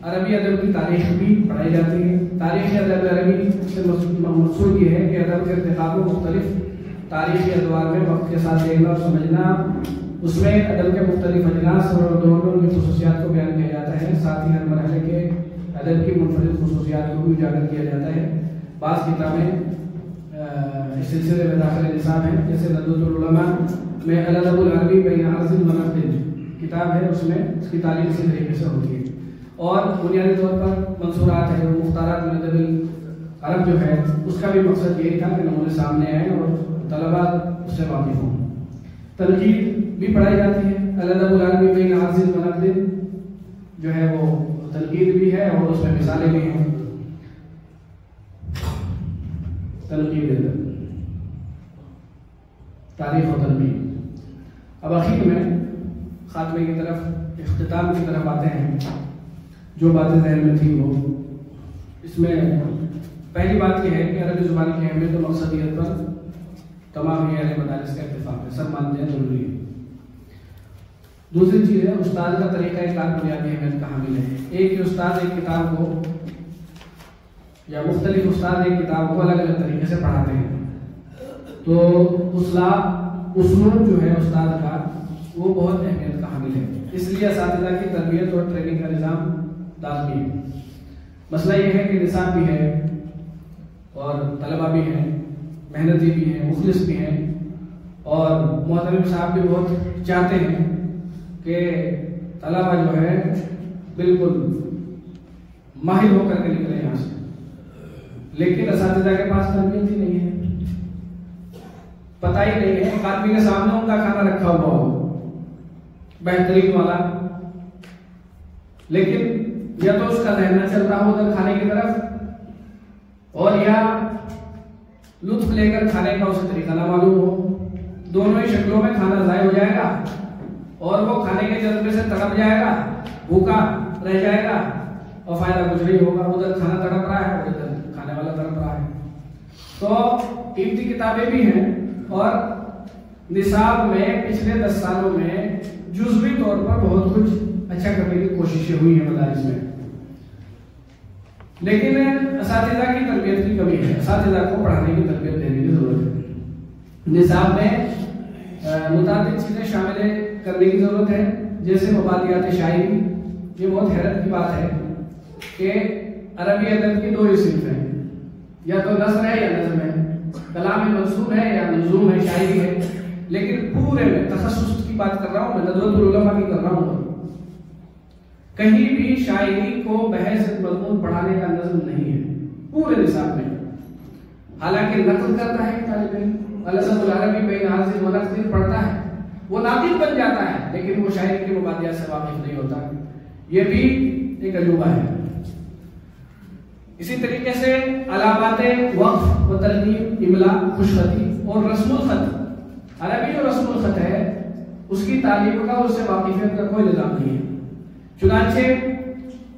Speaker 2: عربی ادب کی تاریخ بھی پڑھائی جاتی ہے۔ تاریخ ادب عربی سے مقصود یہ ہے کہ ادب کے ارتقا کو مختلف تاریخی ادوار میں وقت کے ساتھ دیکھنا اور سمجھنا، اس میں ادب کے مختلف اجناس اور دونوں کی خصوصیات کو بیان کیا جاتا ہے، ساتھ ہی ہر مرحلے کے ادب کی منفرد خصوصیات کو بھی اجاگر کیا جاتا ہے۔ بعض کتابیں اس سلسلے میں داخل نصاب ہیں، جیسے ندوۃ العلماء میں الادب العربی بین عرض و نقد کتاب ہے، اس میں اس کی تعلیم اسی طریقے سے ہوتی ہے۔ اور بنیادی طور پر منصورات ہے، مختارات من ادب عرب جو ہے اس کا بھی مقصد یہی تھا کہ نمونے سامنے آئیں اور طلباء اس سے واقف ہوں۔ تنقید بھی پڑھائی جاتی ہے، الادب العربی بین عرض و نقد جو ہے وہ تنقید بھی ہے اور اس میں مثالیں بھی ہیں۔ تنقید تاریخ و تنقید۔ اب آخر میں خاتمے کی طرف، اختتام کی طرف آتے ہیں۔ جو باتیں ذہن میں تھیں وہ اس میں پہلی بات یہ ہے کہ عربی زبان کی اہمیت و مقصدیت پر تمام ہی اہل مدارس کا اتفاق ہے، سب مانتے ہیں ضروری ہے۔ دوسری چیز ہے استاد کا طریقہ کار بنیادی اہمیت کا حامل ہے۔ ایک ہی استاد ایک کتاب کو یا مختلف استاد ایک کتاب کو الگ الگ طریقے سے پڑھاتے ہیں، تو اسلوب جو ہے استاد کا وہ بہت اہمیت کا حامل ہے۔ اس لیے اساتذہ کی تربیت اور ٹریننگ کا نظام لازمی ہے۔ مسئلہ یہ ہے کہ نصاب بھی ہے اور طلبہ بھی ہیں، محنتی بھی ہیں، مخلص بھی ہیں، اور محترم صاحب بھی بہت چاہتے ہیں کہ طلبہ جو ہے بالکل ماہر ہو کر کے نکلے یہاں سے، لیکن اساتذہ کے پاس تربیت ہی نہیں ہے، پتہ ہی نہیں ہے۔ ایک آدمی کے سامنے ان کا کھانا رکھا ہوا ہو بہترین والا، لیکن یا تو اس کا ذہن نہ چل رہا ہو ادھر کھانے کی طرف، اور یا لطف لے کر کھانے کا اسے طریقہ نہ معلوم ہو۔ دونوں ہی شکلوں میں کھانا ضائع ہو جائے گا، اور وہ کھانے کے جذبے سے تڑپ جائے گا، بھوکا رہ جائے گا، اور فائدہ کچھ نہیں ہوگا۔ ادھر کھانا تڑپ رہا ہے اور ادھر کھانے والا تڑپ رہا ہے۔ تو قیمتی کتابیں بھی ہیں، اور نصاب میں پچھلے 10 سالوں میں جزوی طور پر بہت کچھ اچھا کرنے کی کوششیں ہوئی ہیں مدارس میں، لیکن اساتذہ کی تربیت کی کمی ہے۔ اساتذہ کو پڑھانے کی تربیت دینے کی ضرورت ہے۔ نصاب میں متعدد چیزیں شامل کرنے کی ضرورت ہے، جیسے مبادیات شاعری۔ یہ بہت حیرت کی بات ہے کہ عربی ادب کی 2 ہی صنف ہیں، یا تو نثر ہے یا نظم ہے، کلام منصور ہے یا منظوم ہے، شاعری ہے، لیکن پورے میں تخصص کی بات کر رہا ہوں میں، ندوۃ العلماء کی کر رہا ہوں۔ کہیں بھی شاعری کو بحث مضمون پڑھانے کا نظم نہیں ہے پورے نصاب میں. حالانکہ نقل کرتا ہے طالب علم، الاسد العربی بین حاضر و نقل پڑھتا ہے، وہ ناطق بن جاتا ہے، لیکن وہ شاعری کے مبادیات سے واقف نہیں ہوتا. یہ بھی ایک عجوبہ ہے. اسی طریقے سے علامات وقف و ترتیب، املا، خوشخطی اور رسم الخط، عربی جو رسم الخط ہے اس کی تعلیم کا، اس سے واقفیت کا کوئی نظام نہیں ہے. چنانچہ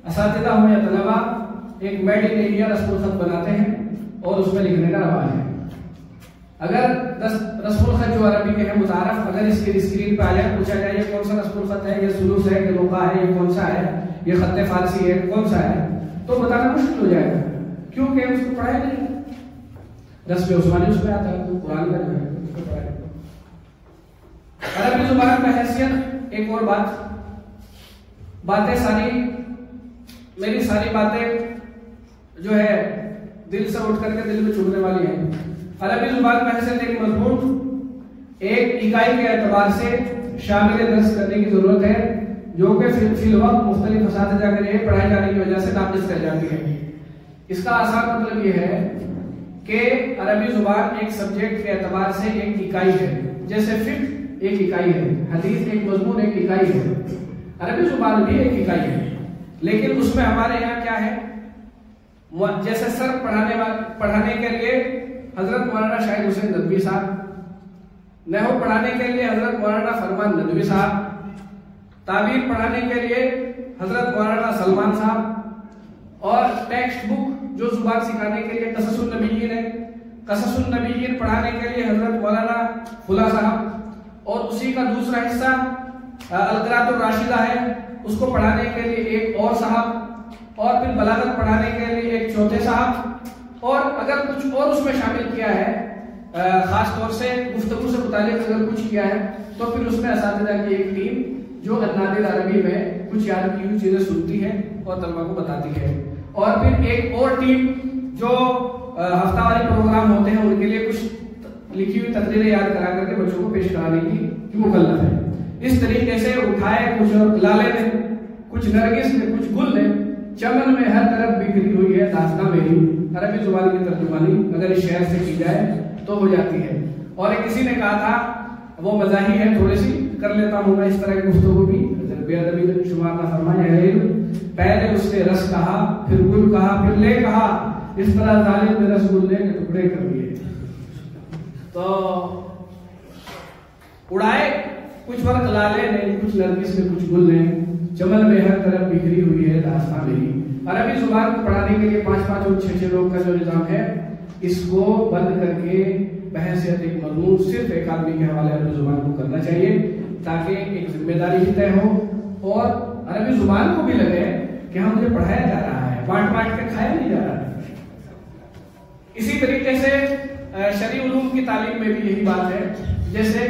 Speaker 2: اساتذہ ہوں یا طلبہ ایک میڈ ان انڈیا رسم الخط بناتے ہیں اور اس میں لکھنے کا رواج ہے. اگر رسم الخط جو عربی کے ہے متعارف، اگر اس کی اسکرین پہ آ جائے، پوچھا جائے یہ کون سا رسم الخط ہے، یہ سلوس ہے، یہ لوقا ہے، یہ کون سا ہے، یہ خط فارسی ہے، کون سا ہے، تو بتانا مشکل ہو جائے گا، کیونکہ اس کو پڑھا نہیں. رسم عثمانی اس میں آتا ہے، تو قرآن کا جو ہے اس کو پڑھا. عربی زبان کا حیثیت ایک اور باتیں ساری، میری ساری باتیں جو ہے دل سے اٹھ کر کے دل میں چبھنے والی ہیں. عربی زبان کا حیثیت ایک مضمون، ایک اکائی کے اعتبار سے شامل درس کرنے کی ضرورت ہے، جو کہ فی الوقت مختلف اساتذہ کے لیے پڑھائی جانے کی وجہ سے ناقص رہ جاتی ہے. اس کا آسان مطلب یہ ہے کہ عربی زبان ایک سبجیکٹ کے اعتبار سے ایک اکائی ہے، جیسے فقہ ایک اکائی ہے، حدیث ایک مضمون ایک اکائی ہے، عربی زبان بھی ایک اکائی ہے. لیکن اس میں ہمارے یہاں کیا ہے، جیسے سر پڑھانے کے لیے حضرت مولانا شاہد حسین ندوی صاحب، نحو پڑھانے کے لیے حضرت مولانا فرمان ندوی صاحب، تعبیر پڑھانے کے لیے حضرت مولانا سلمان صاحب، اور ٹیکسٹ بک جو زبان سکھانے کے لیے قصص النبیین ہے، قصص النبیین پڑھانے کے لیے حضرت مولانا خلا صاحب، اور اسی کا دوسرا حصہ القراۃ الراشدہ ہے، اس کو پڑھانے کے لیے ایک اور صاحب، اور پھر بلاغت پڑھانے کے لیے ایک چوتھے صاحب، اور اگر کچھ اور اس میں شامل کیا ہے، خاص طور سے گفتگو سے متعلق اگر کچھ کیا ہے، تو پھر اس میں اساتذہ کی ایک ٹیم جو النادر عربی میں کچھ یاد کی ہوئی چیزیں سنتی ہے اور طلبہ کو بتاتی ہے، اور پھر ایک اور ٹیم جو ہفتہ واری پروگرام ہوتے ہیں ان کے لیے کچھ لکھی ہوئی تقریریں یاد کرا کر کے بچوں کو پیش کرانے کی مکلف ہے. اس طریقے سے اٹھائے کچھ لالے نے، کچھ نرگس نے، کچھ گل نے، چمن میں ہر طرف بکھری ہوئی ہے داستاں میری، عربی زبان کی ترجمانی اگر اس شعر سے کی جائے تو ہو جاتی ہے. اور کسی نے کہا تھا، وہ مزاحی ہے تھوڑی سی، کر لیتا ہوں میں اس طرح کی گفتگو بھی، بے ادبی میں شمار نہ فرمائے. پہلے اس نے رس کہا، پھر گل کہا، پھر لے کہا، اس طرح ظالم نے رس گل لے کے ٹکڑے کر دیے. تو اڑائے کچھ وقت لالے نے، کچھ نرگس نے، کچھ گل نے، چمن میں ہر طرف بکھری ہوئی ہے داستاں میری. عربی زبان کو پڑھانے کے لیے 5-5 اور 6-6 لوگ کا جو نظام ہے، اس کو بند کر کے بحیثیت ایک مضمون صرف ایک آدمی کے حوالے عربی زبان کو کرنا چاہیے، تاکہ ایک ذمہ داری بھی طے ہو اور عربی زبان کو بھی لگے کہ ہم مجھے پڑھایا جا رہا ہے، بانٹ کے کھایا نہیں جا رہا ہے. اسی طریقے سے شرعی علوم کی تعلیم میں بھی یہی بات ہے. جیسے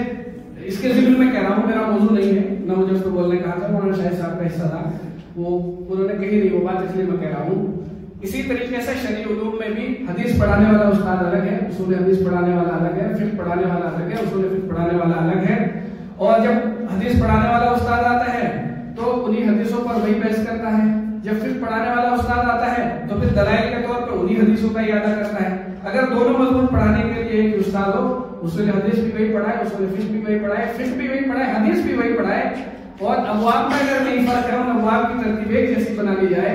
Speaker 2: اس کے ذمن میں کہہ رہا ہوں، میرا موضوع نہیں ہے، نہ مجھے اس کو بولنے کہا تھا، مولانا شاہد صاحب کا حصہ تھا، وہ انہوں نے کہی نہیں وہ بات، اس لیے میں کہہ رہا ہوں. اسی طریقے سے شرعی علوم میں بھی حدیث پڑھانے والا استاد الگ ہے، اصول حدیث پڑھانے والا الگ ہے، فقہ پڑھانے والا الگ ہے، اصول فقہ پڑھانے والا الگ ہے. اور جب حدیث پڑھانے والا استاد آتا ہے تو انہی حدیثوں پر وہی بحث کرتا ہے. جب فقہ پڑھانے والا استاد آتا ہے تو پھر دلائل کے طور پر انہی حدیثوں کا اعادہ کرتا ہے. اگر دونوں مضمون پڑھانے کے لیے ایک استاد ہو، اصول حدیث بھی وہی پڑھائے، اصول فقہ بھی وہی پڑھائے، فقہ بھی وہی پڑھائے، حدیث بھی وہی پڑھائے، اور ابواب میں اگر نہیں فرق ہے، ان ابواب کی ترتیب ایک جیسی بنا لی جائے،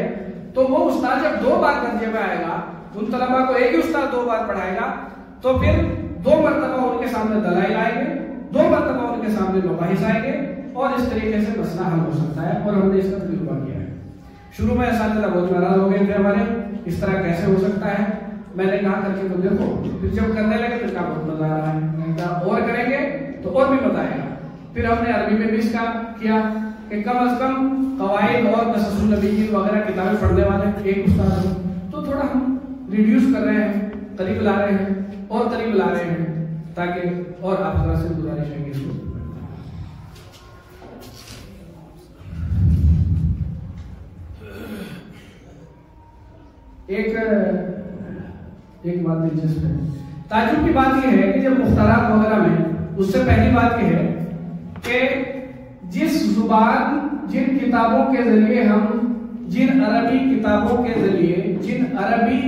Speaker 2: تو وہ استاد جب 2 بار درجے میں آئے گا، ان طلباء کو ایک ہی استاد 2 بار پڑھائے گا، تو پھر 2 مرتبہ ان کے سامنے دلائل آئیں گے، 2 مرتبہ ان کے سامنے مباحث آئیں گے، اور اس طریقے سے مسئلہ حل ہو سکتا ہے. اور ہم نے اس کا تجربہ کیا ہے. شروع میں اساتذہ بہت ناراض ہو گئے تھے ہمارے، اس طرح کیسے ہو سکتا ہے. میں نے کہا کر کے تو دیکھو، پھر جب کرنے لگے پھر کہا بہت مزہ آ رہا ہے. میں نے کہا اور کریں گے تو اور بھی مزہ آئے گا. پھر ہم نے عربی میں بھی اس کا کیا کہ کم از کم قواعد اور قصص النبیین وغیرہ کتابیں پڑھنے والے ایک استاد ہو، تو تھوڑا ہم ریڈیوس کر رہے ہیں، قریب لا رہے ہیں اور قریب لا رہے ہیں، تاکہ اور آپ ذرا سے گزارش ہے کہ اس کو ایک بات دلچسپ ہے. تعجب کی بات یہ ہے کہ جب مختارات وغیرہ میں اس سے پہلی بات یہ ہے کہ جس زبان، جن کتابوں کے ذریعے ہم جن عربی کتابوں کے ذریعے، جن عربی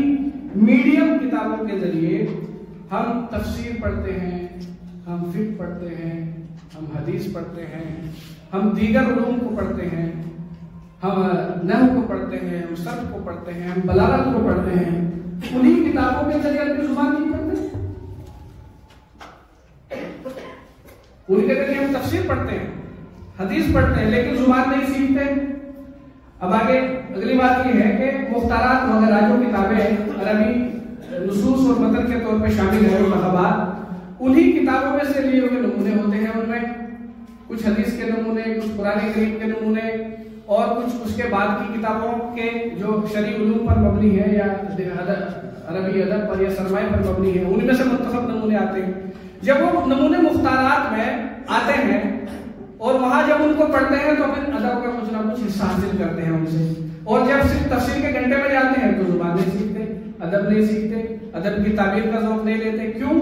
Speaker 2: میڈیم کتابوں کے ذریعے ہم تفسیر پڑھتے ہیں، ہم فقہ پڑھتے ہیں، ہم حدیث پڑھتے ہیں، ہم دیگر علوم کو پڑھتے ہیں، ہم نحو کو پڑھتے ہیں، ہم صرف کو پڑھتے ہیں، ہم بلاغت کو پڑھتے ہیں، انہی کتابوں کے ذریعے عربی زبان نہیں پڑھتے، انہی کے ذریعے ہم تفسیر پڑھتے ہیں، حدیث پڑھتے ہیں، لیکن زبان نہیں سیکھتے۔ اب آگے اگلی بات یہ ہے کہ مختارات وغیرہ جو کتابیں عربی نصوص اور متن کے طور پہ شامل ہیں، منتخبات، انہی کتابوں میں سے لیے ہوئے نمونے ہوتے ہیں، ان میں کچھ حدیث کے نمونے، کچھ قرآن کریم کے نمونے، اور کچھ اس کے بعد کی کتابوں کے جو شرعی علوم پر مبنی ہے یا عربی ادب پر یا سرمایہ پر مبنی ہے، ان میں سے منتخب نمونے آتے ہیں۔ جب وہ نمونے مختارات میں آتے ہیں اور وہاں جب ان کو پڑھتے ہیں تو پھر ادب کا کچھ نہ کچھ حصہ حاصل کرتے ہیں ان سے، اور جب صرف تفسیر کے گھنٹے میں جاتے ہیں تو زبان نہیں سیکھتے، ادب نہیں سیکھتے، ادب کی تعبیر کا ذوق نہیں لیتے۔ کیوں؟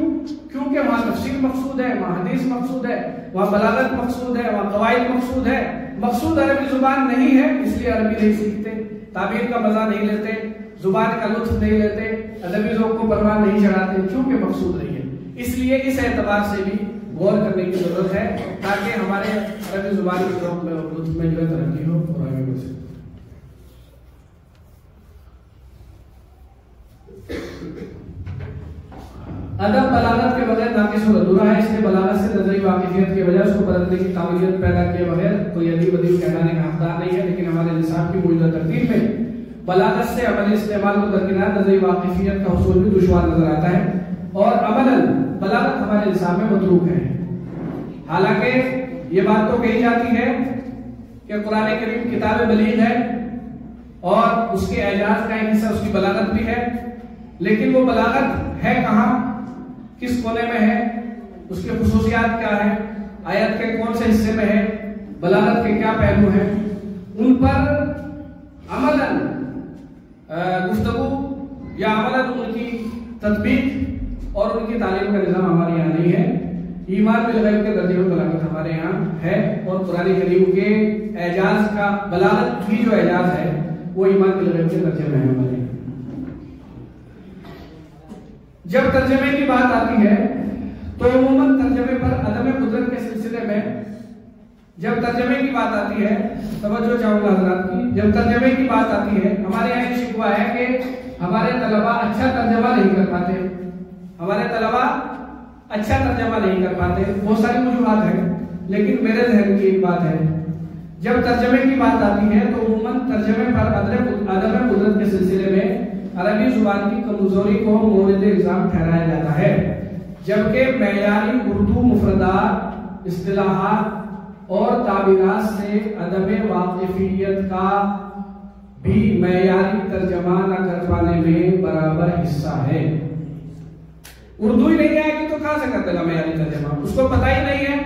Speaker 2: کیونکہ وہاں تفسیر مقصود ہے، وہاں حدیث مقصود ہے، وہاں بلاغت مقصود ہے، وہاں قواعد مقصود ہے، مقصود عربی زبان نہیں ہے، اس لیے عربی نہیں سیکھتے، تعبیر کا مزہ نہیں لیتے، زبان کا لطف نہیں لیتے، ادبی ذوق کو پروان نہیں چڑھاتے، کیونکہ مقصود نہیں ہے۔ اس لیے اس اعتبار سے بھی غور کرنے کی ضرورت ہے تاکہ ہمارے عربی زبان کے ذوق میں اور لطف میں جو ہے ترقی ہو اور آگے بڑھ سکے۔ ادب بلاغت کے بغیر ناقص اور ادھورا ہے، اس لیے بلاغت سے نظری واقفیت کی وجہ اس کو بدلنے کی قابلیت پیدا کیے بغیر کوئی ادیب ادیب کہلانے کا حقدار نہیں ہے، لیکن ہمارے نصاب کی موجودہ ترتیب میں بلاغت سے عملی استعمال کو درکنار نظری واقفیت کا حصول بھی دشوار نظر آتا ہے، اور عملاً بلاغت ہمارے نصاب میں متروک ہے۔ حالانکہ یہ بات تو کہی جاتی ہے کہ قرآن کریم کتاب بلیغ ہے اور اس کے اعجاز کا ایک حصہ اس کی بلاغت بھی ہے، لیکن وہ بلاغت ہے کہاں، کس کونے میں ہے، اس کے خصوصیات کیا ہیں، آیت کے کون سے حصے میں ہے، بلاغت کے کیا پہلو ہیں، ان پر عملاً گفتگو یا عملاً ان کی تطبیق اور ان کی تعلیم کا نظام ہمارے یہاں نہیں ہے۔ ایمان بالغیب کے درجے میں بلاغت ہمارے یہاں ہے، اور قرآن کریم کے اعجاز کا بلاغت کی جو اعجاز ہے وہ ایمان بالغیب کے درجے میں ہے ہمارے یہاں۔ جب ترجمے کی بات آتی ہے تو عموماً ترجمے پر عدم قدرت کے سلسلے میں جب ترجمے کی بات آتی ہے، توجہ چاہوں گا حضرات کی، جب ترجمے کی بات آتی ہے ہمارے یہاں یہ شکوہ ہے کہ ہمارے طلباء اچھا ترجمہ نہیں کر پاتے، ہمارے طلباء اچھا ترجمہ نہیں کر پاتے، بہت ساری وجوہات ہیں، لیکن میرے ذہن کی ایک بات ہے، جب ترجمے کی بات آتی ہے تو عموماً ترجمے پر عدم قدرت کے سلسلے میں عربی زبان کی کمزوری کو مورد الزام ٹھہرایا جاتا ہے، جبکہ معیاری اردو مفردات، اصطلاحات اور تعبیرات سے عدم واقفیت کا بھی معیاری ترجمہ نہ کر پانے میں برابر حصہ ہے۔ اردو ہی نہیں آئے گی تو کہاں سے کر دے گا معیاری ترجمہ؟ اس کو پتہ ہی نہیں ہے،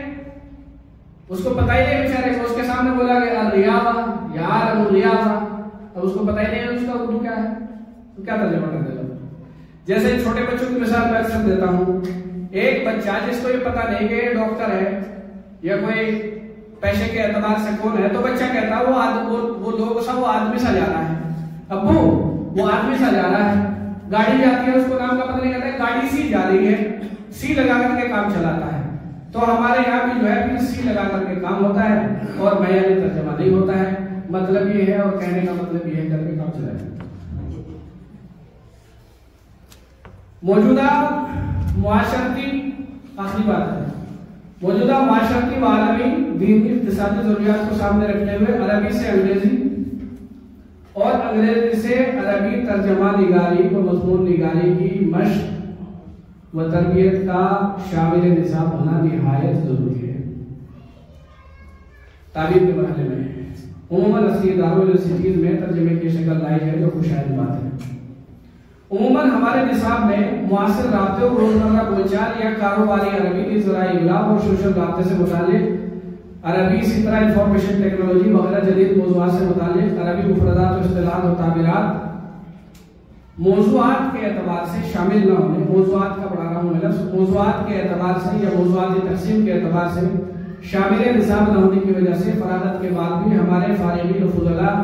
Speaker 2: اس کو پتہ ہی نہیں بیچارے کو، اس کے سامنے بولا گیا الریاضہ یا عالم الریاضہ، اب اس کو پتہ ہی نہیں ہے اس کا اردو کیا ہے، تو کیا ترجمہ کر دے گا؟ جیسے چھوٹے بچوں کی مثال میں اکثر دیتا ہوں، ایک بچہ جس کو یہ پتہ نہیں کہ ڈاکٹر ہے یا کوئی پیشے کے اعتبار سے کون ہے، تو بچہ کہتا ہے وہ لوگ سا وہ آدمی سا جا رہا ہے، ابو وہ آدمی سا جا رہا ہے، گاڑی جاتی ہے اس کو نام کا پتہ نہیں، کہتا ہے گاڑی سی جا رہی ہے، سی لگا کر کے کام چلاتا ہے۔ تو ہمارے یہاں بھی جو ہے پھر سی لگا کر کے کام ہوتا ہے اور معیاری ترجمہ نہیں ہوتا ہے، مطلب یہ ہے اور کہنے کا مطلب یہ ہے کر کے کام چلاتا ہے۔ موجودہ معاشرتی آخری بات ہے، موجودہ معاشرتی و عالمی دینی اقتصادی ضروریات کو سامنے رکھتے ہوئے عربی سے انگریزی اور انگریزی سے عربی ترجمہ نگاری و مضمون نگاری کی مشق و تربیت کا شامل نصاب ہونا نہایت ضروری ہے۔ تعلیم کے مرحلے میں عموماً اصلی اداروں یونیورسٹیز میں ترجمے کی شکل لائی ہے جو خوشائن بات ہے۔ عموماً ہمارے نصاب میں معاصر رابطے اور روزمرہ بول چال یا کاروباری عربی، ذرائع ابلاغ اور سوشل رابطے سے متعلق عربی، اسی طرح انفارمیشن ٹیکنالوجی وغیرہ جدید موضوعات سے متعلق عربی مفردات و اصطلاحات و تعبیرات موضوعات کے اعتبار سے شامل نہ ہونے، موضوعات کا پڑھا رہا ہوں میں لفظ، موضوعات کے اعتبار سے یا موضوعاتی تقسیم کے اعتبار سے شامل نصاب نہ ہونے کی وجہ سے فراغت کے بعد بھی ہمارے فارغین و فضلاء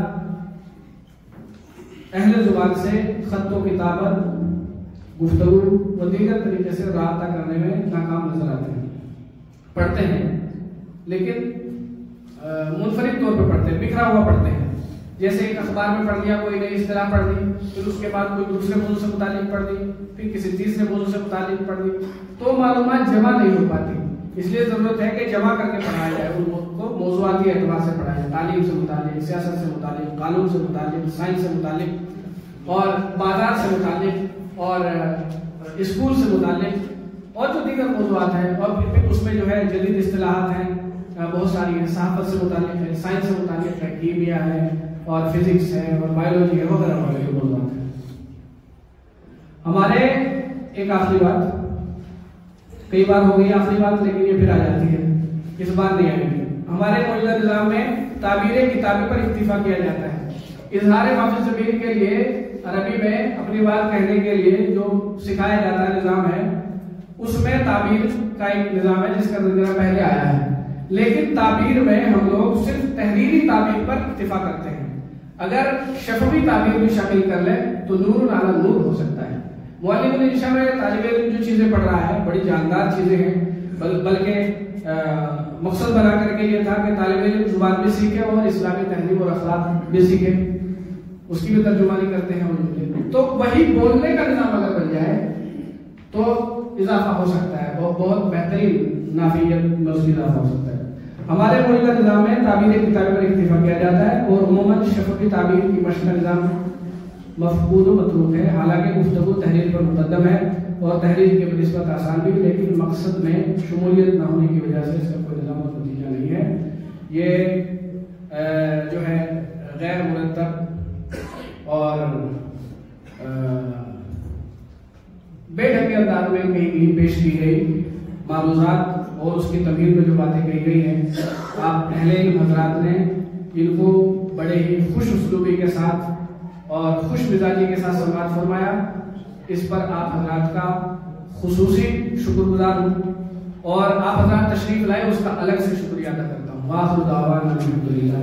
Speaker 2: اہل زبان سے خط و کتابت، گفتگو و دیگر طریقے سے رابطہ کرنے میں ناکام نظر آتے ہیں۔ پڑھتے ہیں لیکن منفرد طور پر پڑھتے ہیں، بکھرا ہوا پڑھتے ہیں۔ جیسے ایک اخبار میں پڑھ لیا، کوئی نئی اصطلاح پڑھ لی، پھر اس کے بعد کوئی دوسرے موضوع سے متعلق پڑھ لی، پھر کسی تیسرے موضوع سے متعلق پڑھ لی، تو معلومات جمع نہیں ہو پاتی۔ اس لیے ضرورت ہے کہ جمع کر کے پڑھایا جائے، ان کو موضوعاتی اعتبار سے پڑھایا جائے، تعلیم سے متعلق، سیاست سے متعلق، قانون سے متعلق، سائنس سے متعلق، اور بازار سے متعلق، اور اسکول سے متعلق، اور جو دیگر موضوعات ہیں۔ اور پھر اس میں جو ہے جدید اصطلاحات ہیں، بہت ساری ہیں، صحافت سے متعلق ہے، سائنس سے متعلق ہے، کیمیا ہے، اور فزکس ہے، اور بایولوجی ہے، وغیرہ وغیرہ کے موضوعات ہیں۔ ہمارے ایک آخری بات، کئی بار ہو گئی آخری بات، لیکن یہ پھر آ جاتی ہے، اس بار نہیں آئے گی۔ ہمارے موجودہ نظام میں تعبیر کتابی پر اکتفا کیا جاتا ہے۔ اظہار معافی ضمیر کے لیے عربی میں اپنی بات کہنے کے لیے جو سکھایا جاتا ہے نظام ہے، اس میں تعبیر کا ایک نظام ہے جس کا تذکرہ پہلے آیا ہے، لیکن تعبیر میں ہم لوگ صرف تحریری تعبیر پر اکتفا کرتے ہیں۔ اگر شفوی تعبیر بھی شامل کر لیں تو نور علی نور ہو سکتا ہے۔ معلم الانشاء میں طالب علم جو چیزیں پڑھ رہا ہے بڑی جاندار چیزیں ہیں، بلکہ مقصد بنا کر کے یہ تھا کہ طالب علم زبان بھی سیکھے اور اسلامی تہذیب اور اخلاق بھی سیکھے، اس کی بھی ترجمانی کرتے ہیں۔ تو وہی بولنے کا نظام اگر بن جائے تو اضافہ ہو سکتا ہے، بہت بہترین نافیت میں اس کی اضافہ ہو سکتا ہے۔ ہمارے موجودہ نظام میں تعبیر کتابی پر اکتفا کیا جاتا ہے، اور عموماً شفوی تعبیر کی مشق کا نظام مفقود و متروک ہے۔ حالانکہ گفتگو تحریر پر مقدم ہے اور تحریر کی بنسبت آسان بھی، لیکن مقصد میں شمولیت نہ ہونے کی وجہ سے اس کا کوئی نظام و نتیجہ نہیں ہے۔ یہ جو ہے غیر مرتب اور بے ڈھنگے انداز میں کہیں بھی پیش کی گئی معروضات اور اس کی تمہید میں جو باتیں کہی گئی ہیں، آپ اہل علم حضرات نے ان کو بڑے ہی خوش اسلوبی کے ساتھ اور خوش مزاجی کے ساتھ سماعت فرمایا۔ اس پر آپ حضرات کا خصوصی شکر گزار ہوں، اور آپ حضرات تشریف لائے اس کا الگ سے شکریہ ادا کرتا ہوں۔ وآخر دعوانا الحمدللہ۔